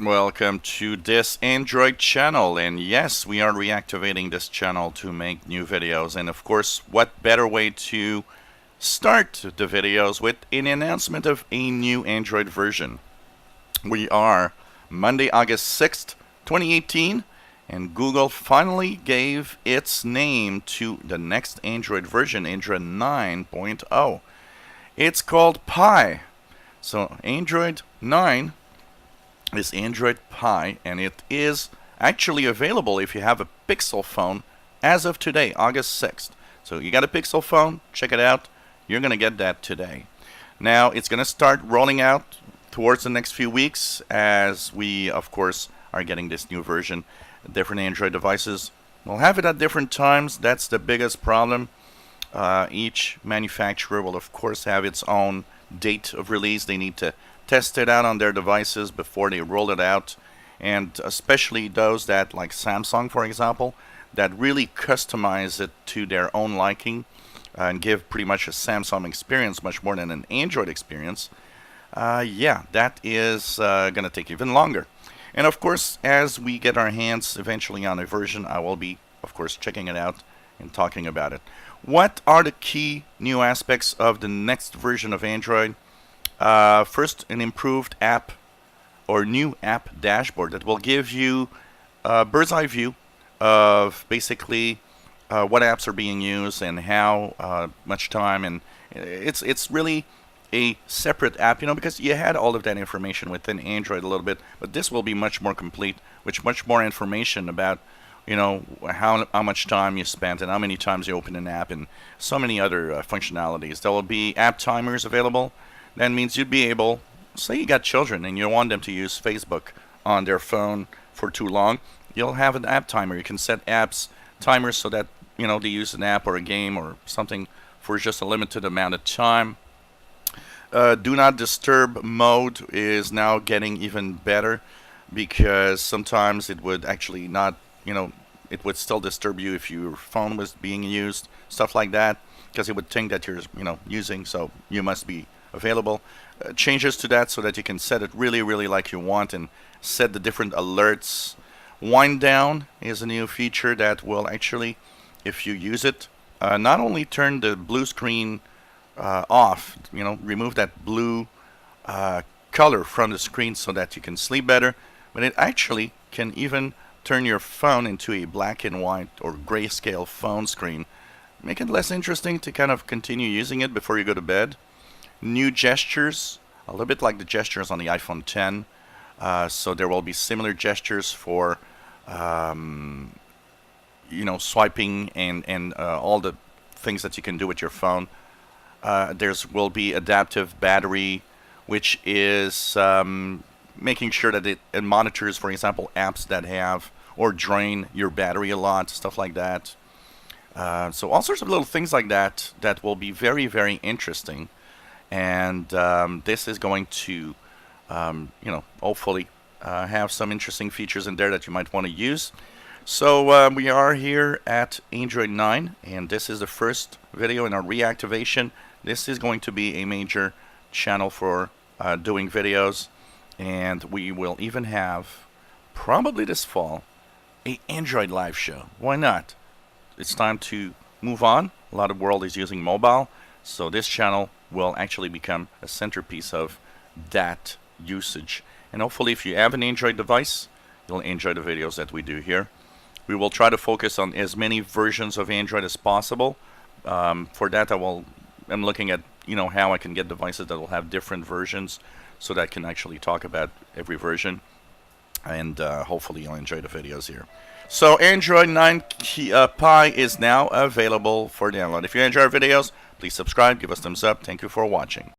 Welcome to this Android channel, and yes, we are reactivating this channel to make new videos. And of course, what better way to start the videos with an announcement of a new Android version. We are Monday, August 6th, 2018, and Google finally gave its name to the next Android version, Android 9.0. It's called Pie. So Android 9 is Android Pie, and it is actually available if you have a Pixel phone as of today, August 6th. So you got a Pixel phone, check it out. You're going to get that today. Now, it's going to start rolling out towards the next few weeks as we, of course, are getting this new version. Different Android devices will have it at different times. That's the biggest problem. Each manufacturer will, of course, have its own date of release. They need to test it out on their devices before they roll it out, and especially those that, like Samsung for example, that really customize it to their own liking and give pretty much a Samsung experience much more than an Android experience. Yeah, that is gonna take even longer. And of course, as we get our hands eventually on a version, I will be, of course, checking it out and talking about it. What are the key new aspects of the next version of Android? First, an improved app or new app dashboard that will give you a bird's eye view of basically what apps are being used and how much time, and it's really a separate app, because you had all of that information within Android a little bit, but this will be much more complete, with much more information about how much time you spent and how many times you open an app and so many other functionalities. There will be app timers available. That means you'd be able, say you got children and you want them to use Facebook on their phone for too long, you'll have an app timer. You can set apps timers so that they use an app or a game or something for just a limited amount of time. Do not disturb mode is now getting even better, because sometimes it would actually not, it would still disturb you if your phone was being used, stuff like that, because it would think that you're, using, so you must be available. Changes to that so that you can set it really like you want and set the different alerts. Wind down is a new feature that will actually, if you use it, not only turn the blue screen off, remove that blue color from the screen so that you can sleep better, but it actually can even turn your phone into a black and white or grayscale phone screen, make it less interesting to kind of continue using it before you go to bed. New gestures, a little bit like the gestures on the iPhone 10. So there will be similar gestures for, swiping and all the things that you can do with your phone. Will be adaptive battery, which is making sure that it monitors, for example, apps that have or drain your battery a lot, stuff like that. So all sorts of little things like that will be very interesting. And this is going to, hopefully have some interesting features in there that you might want to use. So we are here at Android 9, and this is the first video in our reactivation. This is going to be a major channel for doing videos, and we will even have, probably this fall, a Android live show. Why not? It's time to move on. A lot of the world is using mobile, so this channel will actually become a centerpiece of that usage. And hopefully, if you have an Android device, you'll enjoy the videos that we do here. We will try to focus on as many versions of Android as possible. For that, I'm looking at how I can get devices that will have different versions, so that I can actually talk about every version. And hopefully, you'll enjoy the videos here. So Android 9 Pie is now available for download. If you enjoy our videos, please subscribe, give us thumbs up. Thank you for watching.